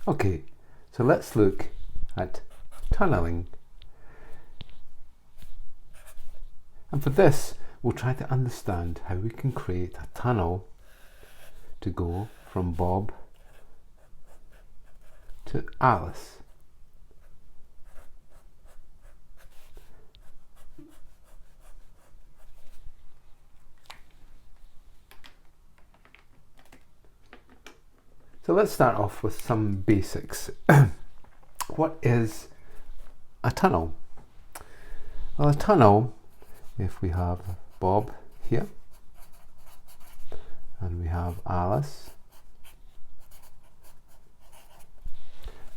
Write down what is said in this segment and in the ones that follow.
Okay, so let's look at tunneling. And for this, we'll try to understand how we can create a tunnel to go from Bob to Alice. So let's start off with some basics. What is a tunnel? Well, a tunnel, if we have Bob here and we have Alice,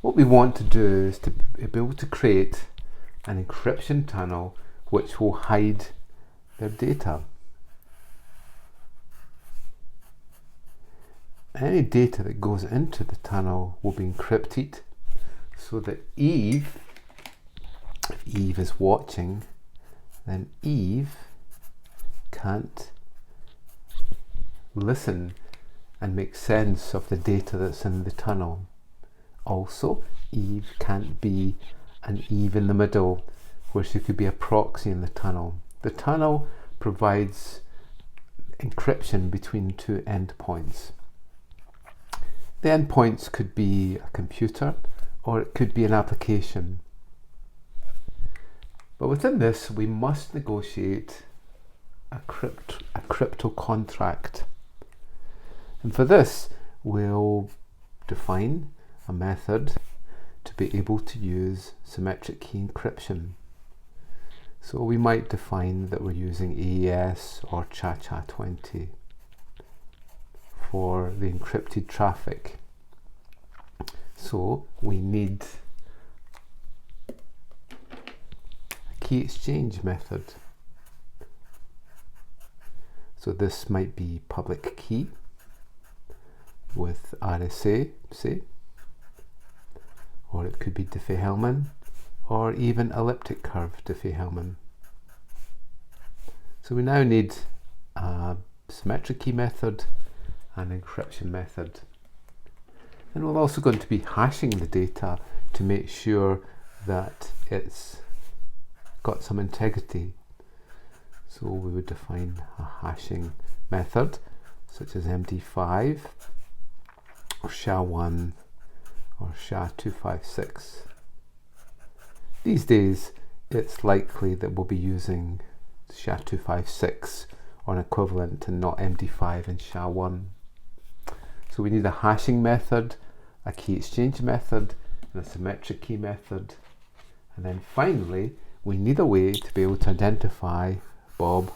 what we want to do is to be able to create an encryption tunnel which will hide their data. Any data that goes into the tunnel will be encrypted so that Eve, if Eve is watching, then Eve can't listen and make sense of the data that's in the tunnel. Also, Eve can't be an Eve in the middle where she could be a proxy in the tunnel. The tunnel provides encryption between two endpoints. The endpoints could be a computer or it could be an application. But within this, we must negotiate a crypto contract. And for this, we'll define a method to be able to use symmetric key encryption. So we might define that we're using AES or CHA-20 for the encrypted traffic. So we need a key exchange method. So this might be public key with RSA, say, or it could be Diffie-Hellman, or even elliptic curve Diffie-Hellman. So we now need a symmetric key method and encryption method. And we're also going to be hashing the data to make sure that it's got some integrity. So we would define a hashing method such as MD5 or SHA-1 or SHA-256. These days it's likely that we'll be using SHA-256 or an equivalent and not MD5 and SHA-1. So we need a hashing method, a key exchange method, and a symmetric key method. And then finally, we need a way to be able to identify Bob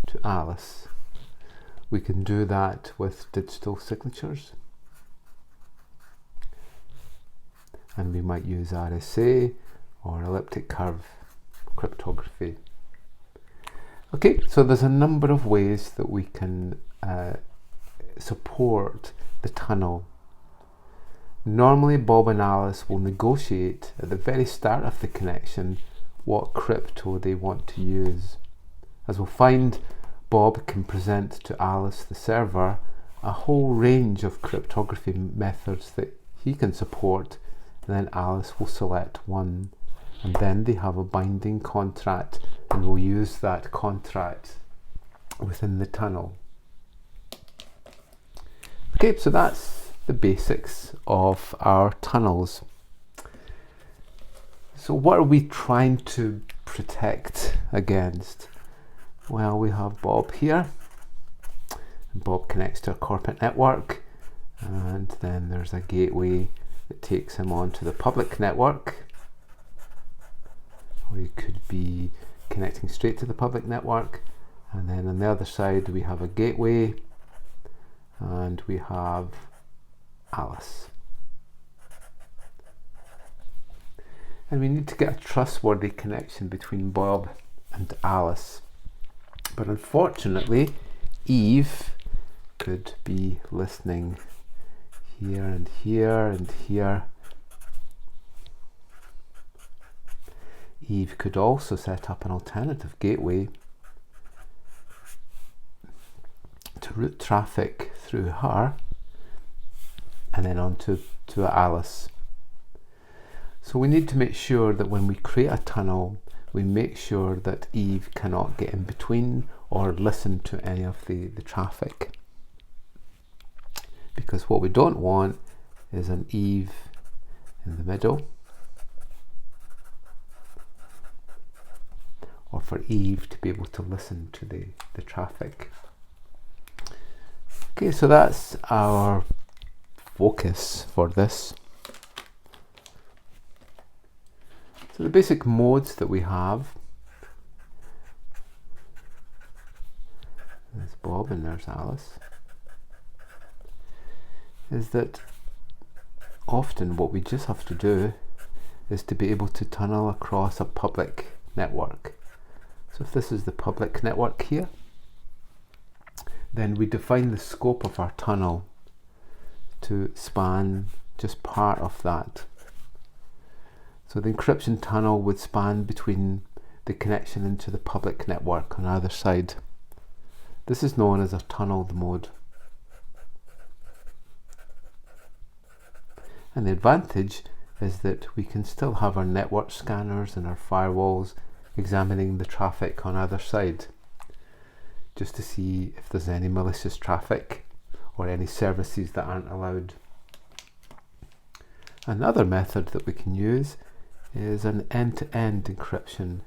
to Alice. We can do that with digital signatures. And we might use RSA or elliptic curve cryptography. Okay, so there's a number of ways that we can support the tunnel. Normally Bob and Alice will negotiate at the very start of the connection what crypto they want to use. As we'll find, Bob can present to Alice, the server, a whole range of cryptography methods that he can support, and then Alice will select one, and then they have a binding contract and we'll use that contract within the tunnel. Okay, so that's the basics of our tunnels. So what are we trying to protect against? Well, we have Bob here. Bob connects to a corporate network, and then there's a gateway that takes him onto the public network. Or you could be connecting straight to the public network, and then on the other side we have a gateway and we have Alice. And we need to get a trustworthy connection between Bob and Alice. But unfortunately, Eve could be listening here and here and here. Eve could also set up an alternative gateway to route traffic through her and then on to Alice. So we need to make sure that when we create a tunnel, we make sure that Eve cannot get in between or listen to any of the traffic. Because what we don't want is an Eve in the middle, or for Eve to be able to listen to the traffic. Okay, so that's our focus for this. So the basic modes that we have, there's Bob and there's Alice, is that often what we just have to do is to be able to tunnel across a public network. So if this is the public network here, then we define the scope of our tunnel to span just part of that. So the encryption tunnel would span between the connection into the public network on either side. This is known as a tunneled mode. And the advantage is that we can still have our network scanners and our firewalls examining the traffic on either side, just to see if there's any malicious traffic or any services that aren't allowed. Another method that we can use is an end-to-end encryption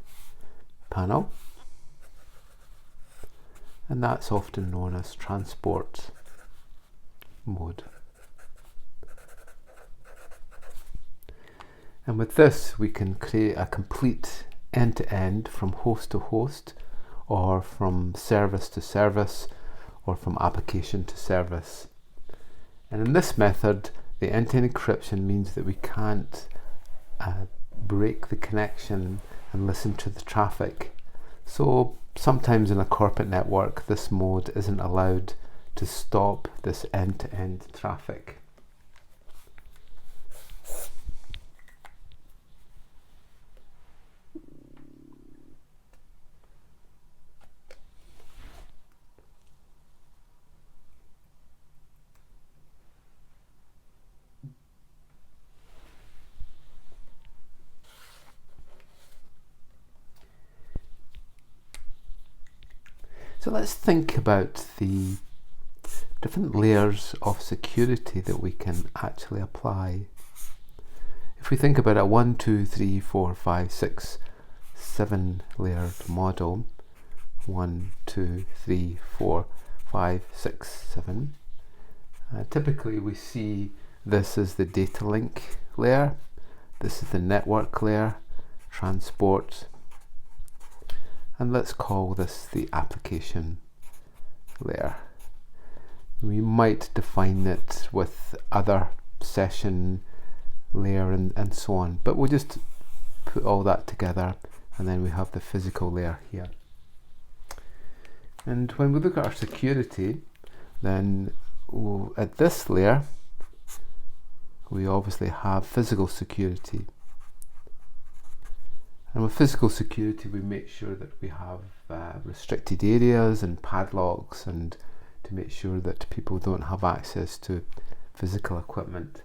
panel, and that's often known as transport mode. And with this we can create a complete end-to-end from host to host, or from service to service, or from application to service. And in this method, the end-to-end encryption means that we can't break the connection and listen to the traffic. So sometimes in a corporate network, this mode isn't allowed to stop this end-to-end traffic. So let's think about the different layers of security that we can actually apply. If we think about a 1, 2, 3, 4, 5, 6, 7 layered model, 1, 2, 3, 4, 5, 6, 7, typically we see this as the data link layer, this is the network layer, transport, and let's call this the application layer. We might define it with other session layer and so on, but we'll just put all that together, and then we have the physical layer here. And when we look at our security, then at this layer we obviously have physical security. And with physical security, we make sure that we have restricted areas and padlocks, and to make sure that people don't have access to physical equipment.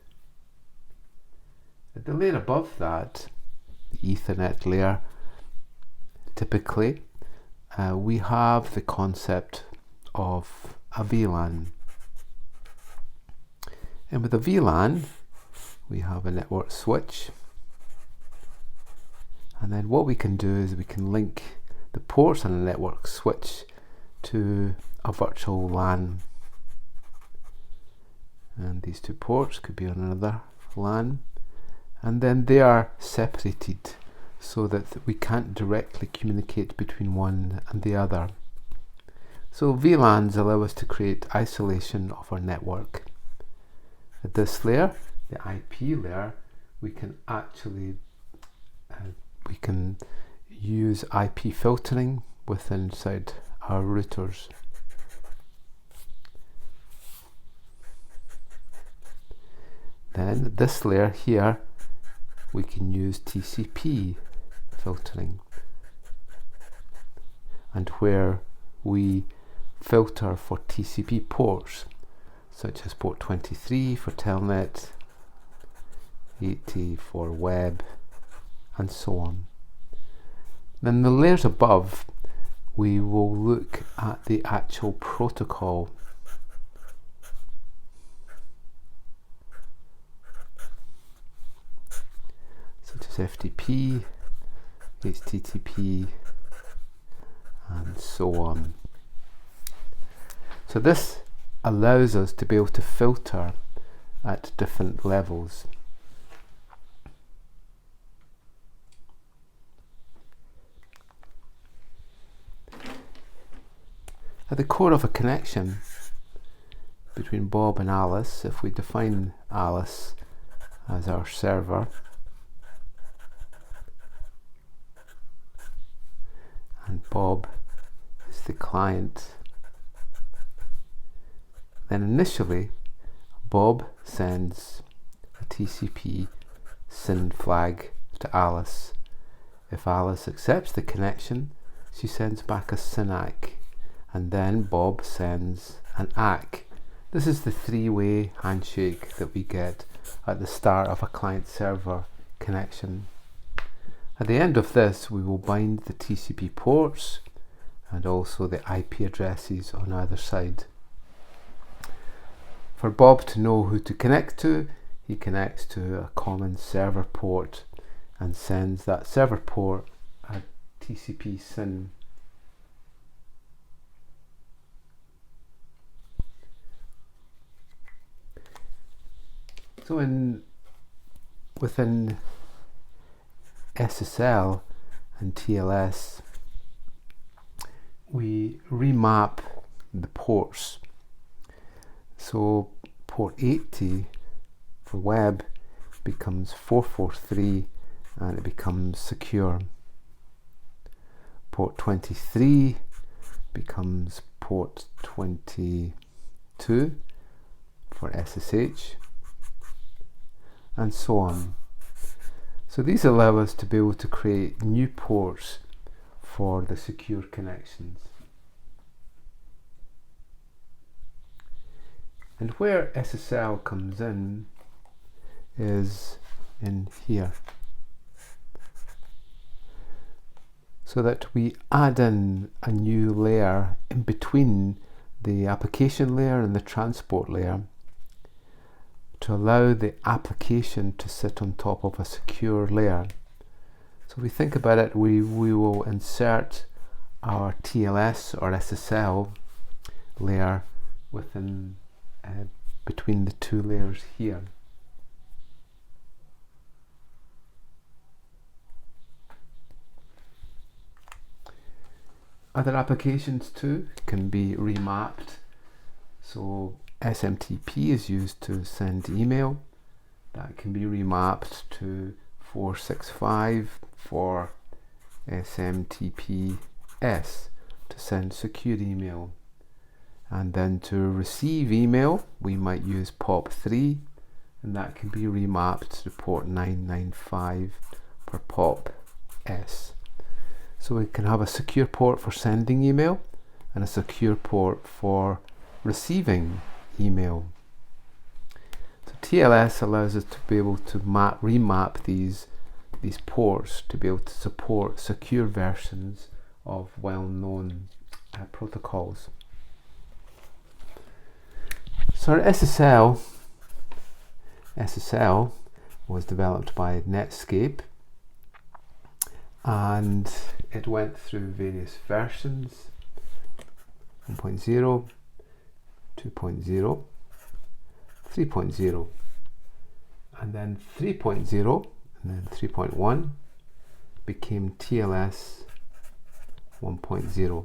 At the layer above that, the Ethernet layer, typically we have the concept of a VLAN. And with a VLAN, we have a network switch. And then what we can do is we can link the ports on a network switch to a virtual LAN. And these two ports could be on another LAN. And then they are separated so that we can't directly communicate between one and the other. So VLANs allow us to create isolation of our network. At this layer, the IP layer, we can actually we can use IP filtering within inside our routers. Then this layer here, we can use TCP filtering, and where we filter for TCP ports. such as port 23 for telnet, 80 for web, and so on. Then the layers above, we will look at the actual protocol. Such as FTP, HTTP, and so on. So this allows us to be able to filter at different levels. At the core of a connection between Bob and Alice, if we define Alice as our server and Bob is the client, then initially Bob sends a TCP SYN flag to Alice. If Alice accepts the connection, she sends back a SYN-ACK, and then Bob sends an ACK. This is the three-way handshake that we get at the start of a client-server connection. At the end of this, we will bind the TCP ports and also the IP addresses on either side. For Bob to know who to connect to, he connects to a common server port and sends that server port a TCP SYN. So within SSL and TLS, we remap the ports. So port 80 for web becomes 443 and it becomes secure. Port 23 becomes port 22 for SSH, and so on. So these allow us to be able to create new ports for the secure connections. And where SSL comes in is in here. So that we add in a new layer in between the application layer and the transport layer to allow the application to sit on top of a secure layer. So if we think about it, we will insert our TLS or SSL layer within between the two layers here. Other applications too can be remapped. So SMTP is used to send email. That can be remapped to 465 for SMTPS to send secure email. And then to receive email, we might use POP3, and that can be remapped to port 995 for POP-S. So we can have a secure port for sending email and a secure port for receiving email. So TLS allows us to be able to remap these ports to be able to support secure versions of well-known protocols. So our SSL was developed by Netscape, and it went through various versions: 1.0, 2.0, 3.0, and then 3.0, and then 3.1 became TLS 1.0.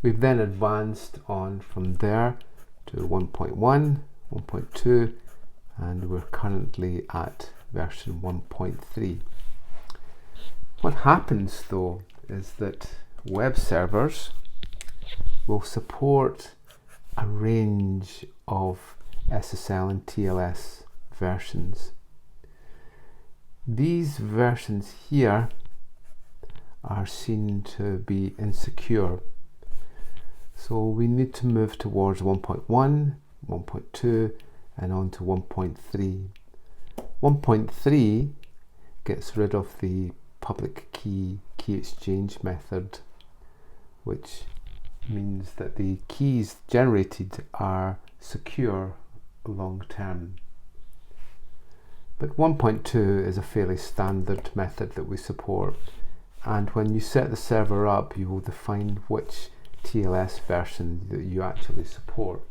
We've then advanced on from there to 1.1, 1.2, and we're currently at version 1.3. What happens though is that web servers will support a range of SSL and TLS versions. These versions here are seen to be insecure. So we need to move towards 1.1, 1.2 and on to 1.3. 1.3 gets rid of the public key exchange method, which means that the keys generated are secure long term. But 1.2 is a fairly standard method that we support, and when you set the server up, you will define which TLS version that you actually support.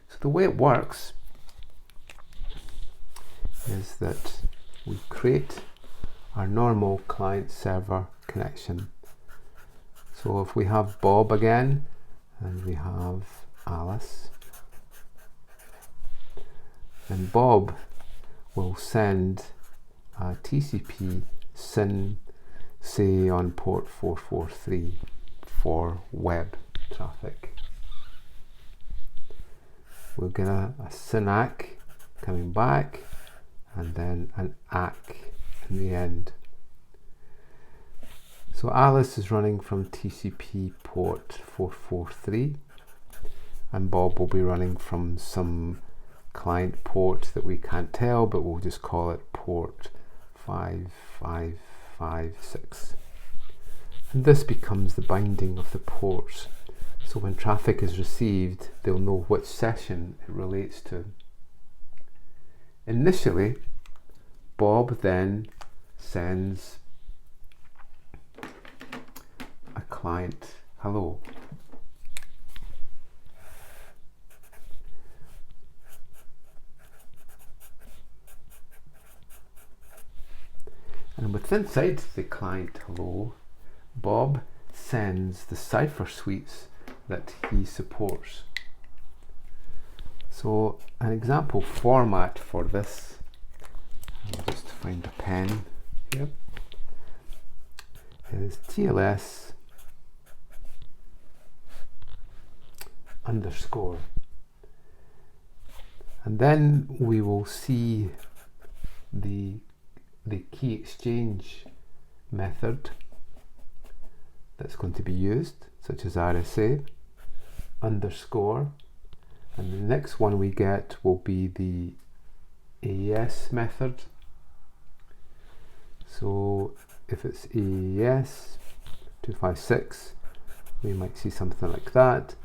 So the way it works is that we create our normal client-server connection. So if we have Bob again, and we have Alice, then Bob will send a TCP SYN, say on port 443 for web traffic. We'll get a SYN ACK coming back, and then an ACK in the end. So Alice is running from TCP port 443, and Bob will be running from some client port that we can't tell, but we'll just call it port 5556. And this becomes the binding of the ports. So when traffic is received, they'll know which session it relates to. Initially, Bob then sends a client hello. And within inside the client hello, Bob sends the cipher suites that he supports. So an example format for this, I'll just find a pen here, is TLS underscore. And then we will see the key exchange method that's going to be used, such as RSA underscore, and the next one we get will be the AES method. So if it's AES 256, we might see something like that,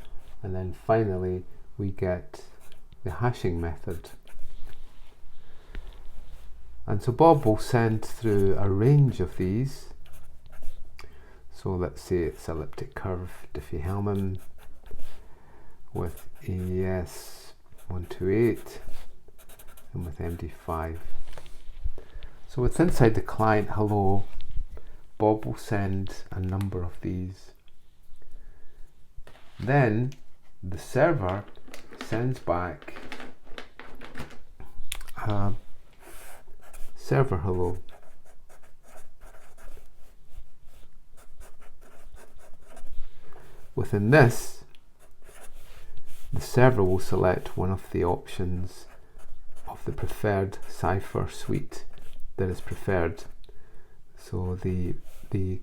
and then finally we get the hashing method. And so Bob will send through a range of these. So let's say it's elliptic curve Diffie-Hellman with AES 128 and with MD5. So it's inside the client hello, Bob will send a number of these. Then the server sends back server hello. Within this, the server will select one of the options of the preferred cipher suite that is preferred. So the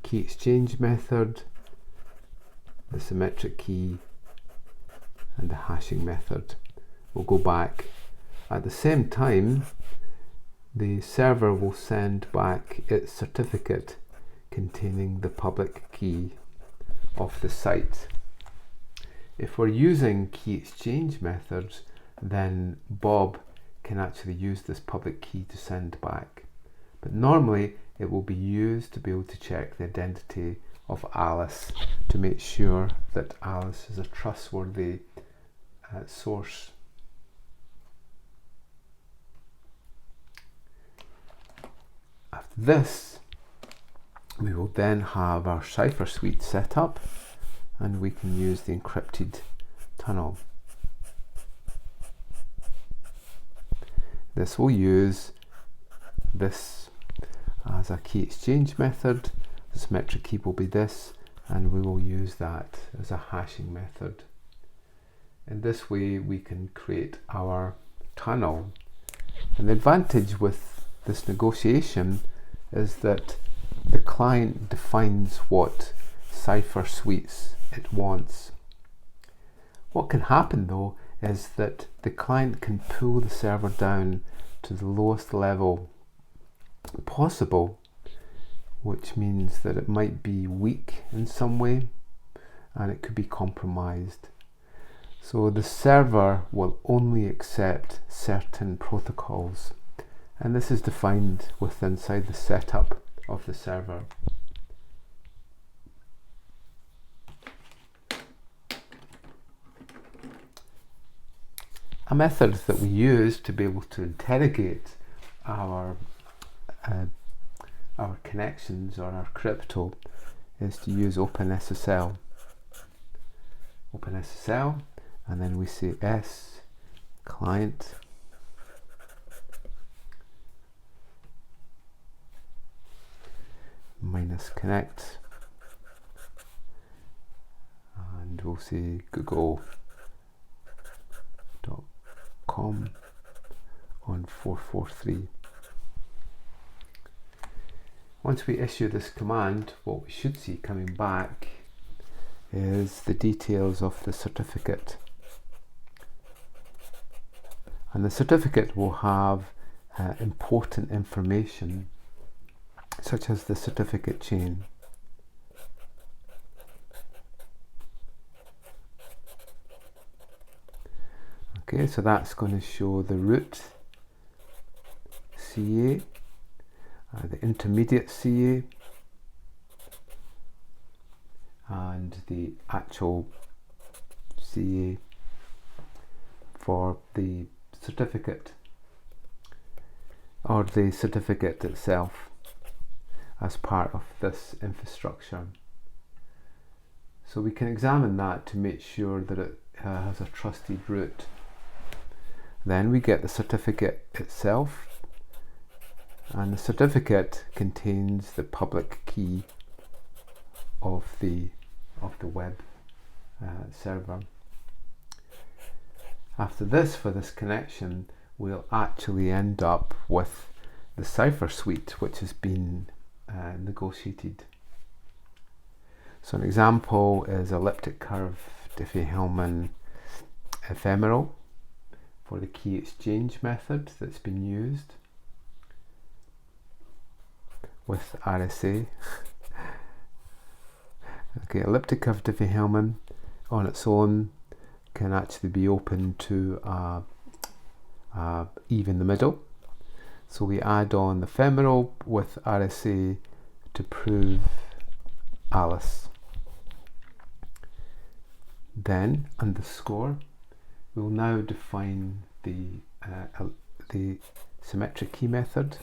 key exchange method, the symmetric key, and the hashing method will go back. At the same time, the server will send back its certificate containing the public key of the site. If we're using key exchange methods, then Bob can actually use this public key to send back. But normally it will be used to be able to check the identity of Alice to make sure that Alice is a trustworthy source. After this, we will then have our cipher suite set up, and we can use the encrypted tunnel. This will use this as a key exchange method, the symmetric key will be this, and we will use that as a hashing method. In this way we can create our tunnel. And the advantage with this negotiation is that the client defines what cipher suites it wants. What can happen though is that the client can pull the server down to the lowest level possible, which means that it might be weak in some way and it could be compromised. So the server will only accept certain protocols, and this is defined inside the setup of the server. A method that we use to be able to interrogate our connections or our crypto is to use OpenSSL. OpenSSL, and then we say S client minus connect, and we'll say google.com on 443. Once we issue this command, what we should see coming back is the details of the certificate. And the certificate will have important information, such as the certificate chain. Okay, so that's going to show the root CA, the intermediate CA, and the actual CA for the certificate, or the certificate itself as part of this infrastructure. So we can examine that to make sure that it has a trusted root. Then we get the certificate itself, and the certificate contains the public key of the web server. After this, for this connection, we'll actually end up with the cipher suite, which has been negotiated. So an example is elliptic curve Diffie-Hellman ephemeral for the key exchange method that's been used with RSA. Okay, elliptic curve Diffie-Hellman on its own can actually be open to even the middle. So we add on the ephemeral with RSA to prove Alice. Then underscore, we'll now define the symmetric key method,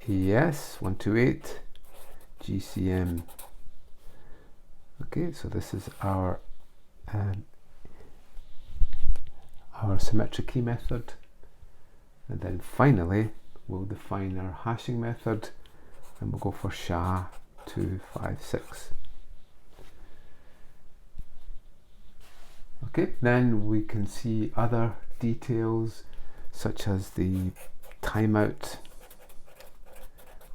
AES 128 GCM. Okay, so this is our symmetric key method, and then finally we'll define our hashing method, and we'll go for SHA-256. Okay, then we can see other details such as the timeout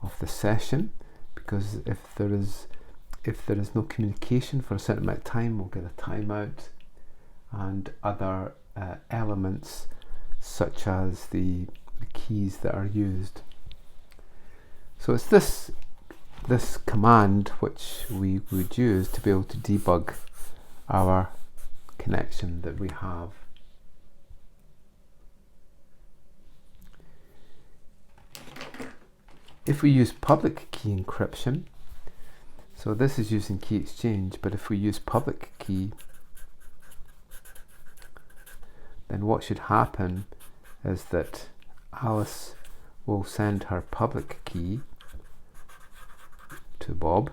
of the session, because if there is no communication for a certain amount of time, we'll get a timeout, and other elements such as the keys that are used. So it's this command which we would use to be able to debug our connection that we have. If we use public key encryption, so this is using key exchange, but if we use public key, then what should happen is that Alice will send her public key to Bob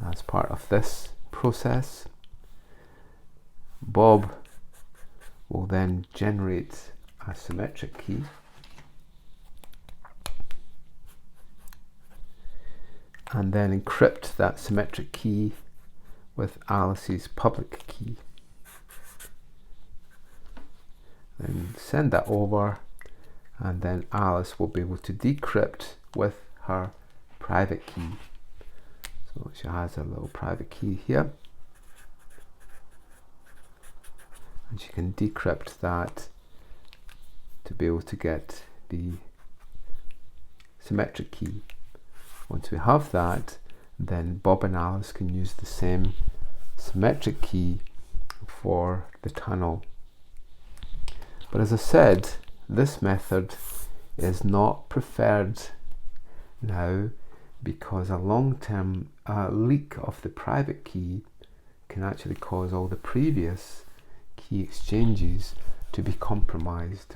as part of this process. Bob will then generate a symmetric key, and then encrypt that symmetric key with Alice's public key. Then send that over, and then Alice will be able to decrypt with her private key. So she has a little private key here, and she can decrypt that to be able to get the symmetric key. Once we have that, then Bob and Alice can use the same symmetric key for the tunnel. But as I said, this method is not preferred now, because a long-term leak of the private key can actually cause all the previous key exchanges to be compromised.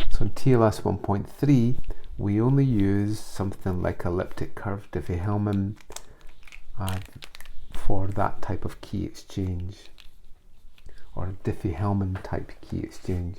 So in TLS 1.3, we only use something like elliptic curve Diffie-Hellman for that type of key exchange, or Diffie-Hellman type key exchange.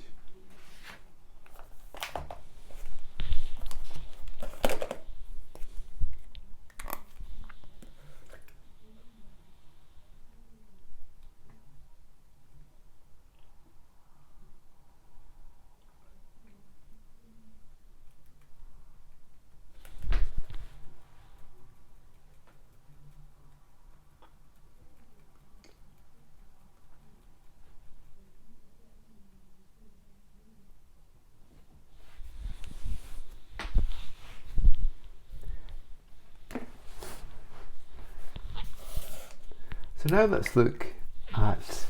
So now let's look at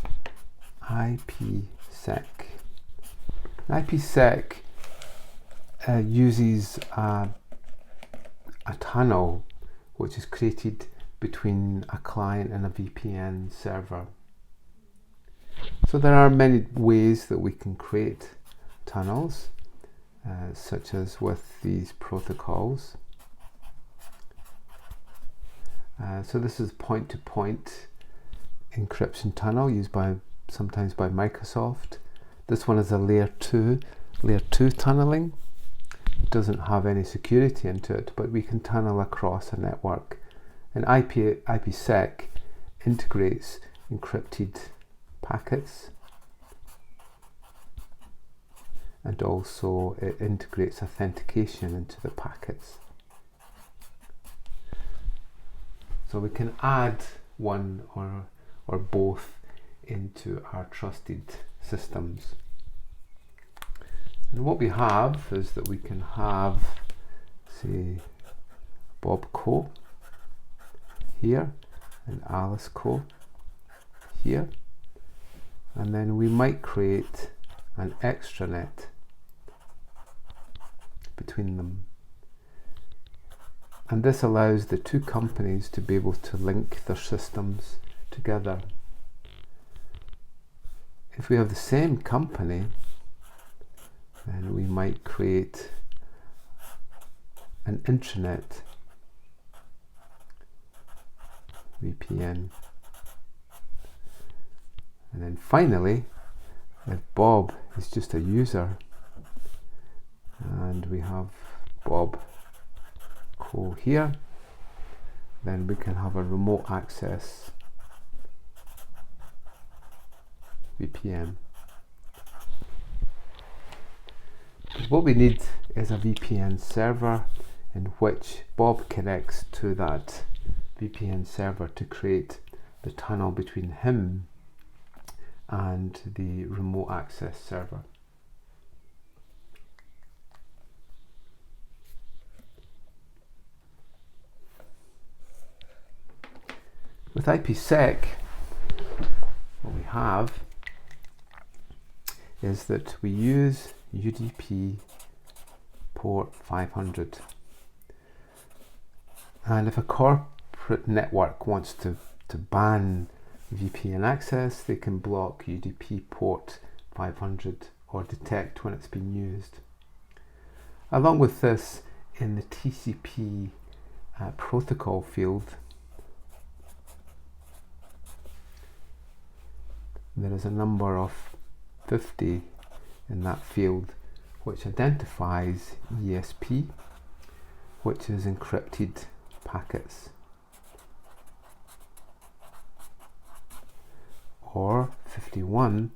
IPsec. IPsec uses a tunnel which is created between a client and a VPN server. So there are many ways that we can create tunnels, such as with these protocols. So this is point-to-point encryption tunnel used sometimes by Microsoft. This one is a layer 2 tunneling. It doesn't have any security into it, but we can tunnel across a network. And IPsec integrates encrypted packets, and also it integrates authentication into the packets. So we can add one or both into our trusted systems. And what we have is that we can have, say, Bob Co here and Alice Co here, and then we might create an extranet between them. And this allows the two companies to be able to link their systems together. If we have the same company, then we might create an intranet VPN. And then finally, if Bob is just a user and we have Bob Co here, then we can have a remote access VPN. What we need is a VPN server in which Bob connects to that VPN server to create the tunnel between him and the remote access server. With IPsec, what we have is that we use UDP port 500. And if a corporate network wants to ban VPN access, they can block UDP port 500 or detect when it's been used. Along with this, in the TCP protocol field, there is a number of 50 in that field which identifies ESP, which is encrypted packets, or 51,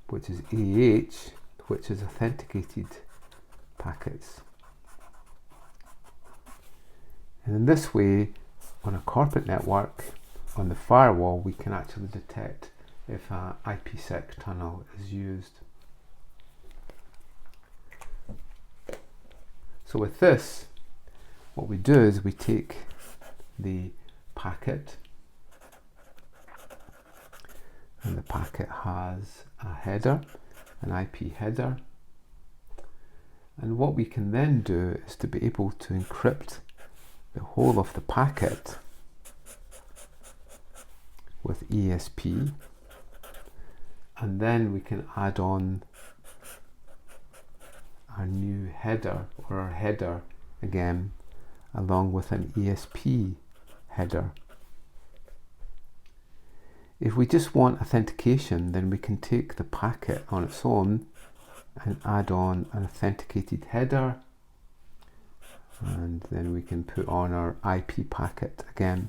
which is AH, which is authenticated packets. And in this way, on a corporate network, on the firewall, we can actually detect if an IPsec tunnel is used. So with this, what we do is we take the packet, and the packet has a header, an IP header, and what we can then do is to be able to encrypt the whole of the packet with ESP, and then we can add on our new header, or our header again, along with an ESP header. If we just want authentication, then we can take the packet on its own and add on an authenticated header, and then we can put on our IP packet again.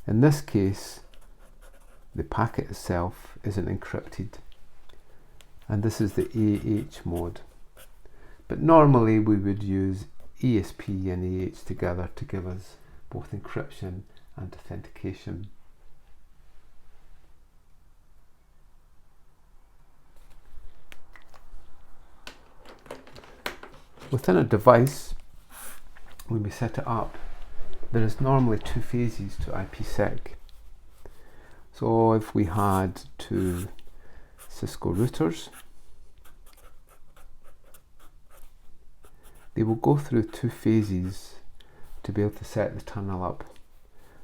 In this case, the packet itself isn't encrypted, and this is the AH mode. But normally we would use ESP and AH together to give us both encryption and authentication. Within a device, when we set it up, there is normally two phases to IPsec. So if we had two Cisco routers, they will go through two phases to be able to set the tunnel up.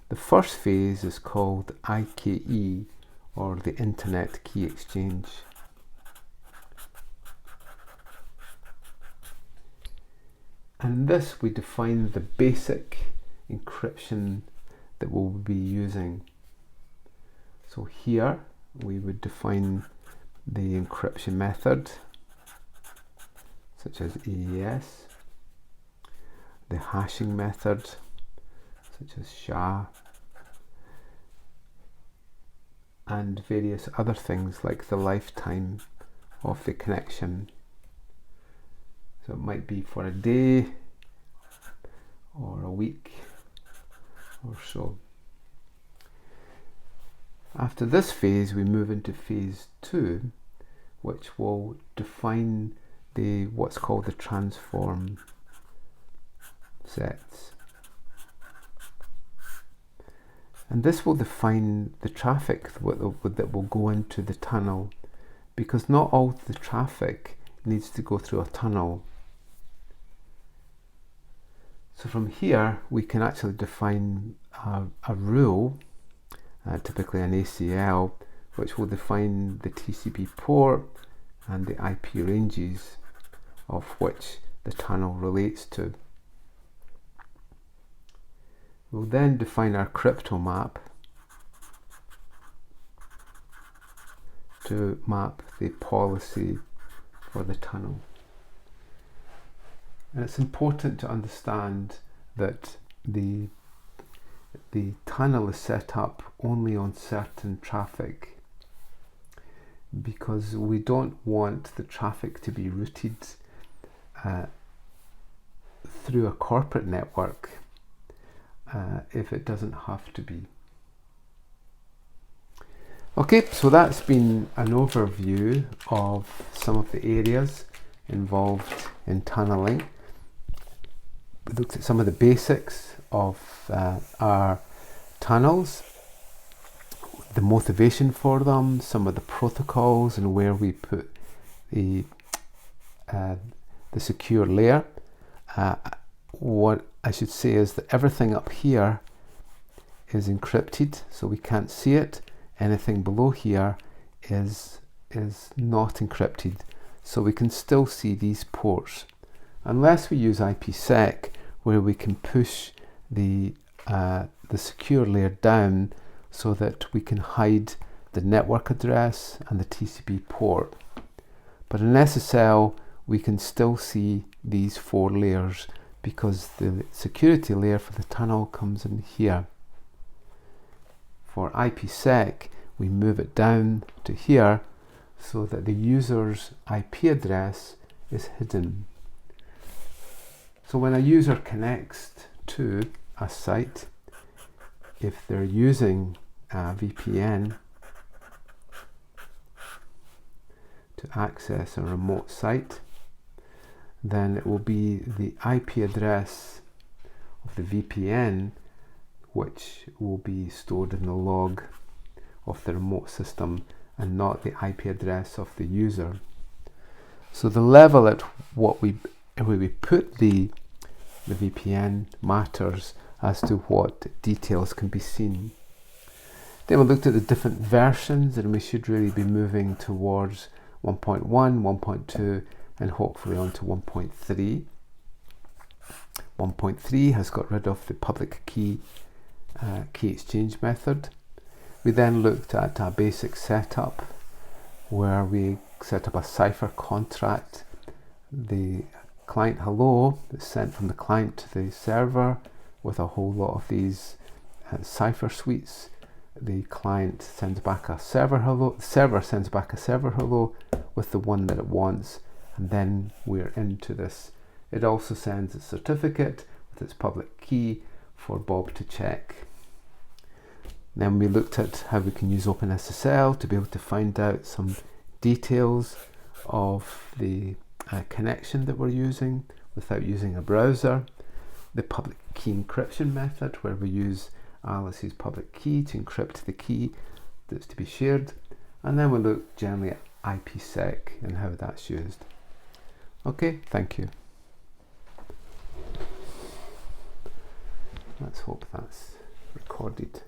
The first phase is called IKE, or the Internet Key Exchange. And in this we define the basic encryption that we'll be using. So here we would define the encryption method, such as AES, the hashing method, such as SHA, and various other things like the lifetime of the connection. So it might be for a day or a week or so. After this phase, we move into phase 2, which will define what's called the transform sets. And this will define the traffic that will go into the tunnel, because not all the traffic needs to go through a tunnel. So from here we can actually define a rule, typically an ACL, which will define the TCP port and the IP ranges of which the tunnel relates to. We'll then define our crypto map to map the policy for the tunnel. And it's important to understand that the tunnel is set up only on certain traffic, because we don't want the traffic to be routed through a corporate network if it doesn't have to be. Okay, so that's been an overview of some of the areas involved in tunneling. We looked at some of the basics of our tunnels, the motivation for them, some of the protocols, and where we put the secure layer. What I should say is that everything up here is encrypted, so we can't see it. Anything below here is not encrypted, so we can still see these ports, unless we use IPsec, where we can push the secure layer down so that we can hide the network address and the TCP port. But in SSL we can still see these 4 layers, because the security layer for the tunnel comes in here. For IPsec, we move it down to here so that the user's IP address is hidden. So when a user connects to a site, if they're using a VPN to access a remote site, then it will be the IP address of the VPN which will be stored in the log of the remote system and not the IP address of the user. So the level at where we put the VPN matters as to what details can be seen. Then we looked at the different versions, and we should really be moving towards 1.1, 1.2 and hopefully on to 1.3. 1.3 has got rid of the public key exchange method. We then looked at a basic setup where we set up a cipher contract. The client hello is sent from the client to the server with a whole lot of these cipher suites. The client sends back a server hello, the server sends back a server hello with the one that it wants, and then we're into this. It also sends a certificate with its public key for Bob to check. Then we looked at how we can use OpenSSL to be able to find out some details of the connection that we're using without using a browser. The public key encryption method, where we use Alice's public key to encrypt the key that's to be shared. And then we look generally at IPsec and how that's used. Okay, thank you. Let's hope that's recorded.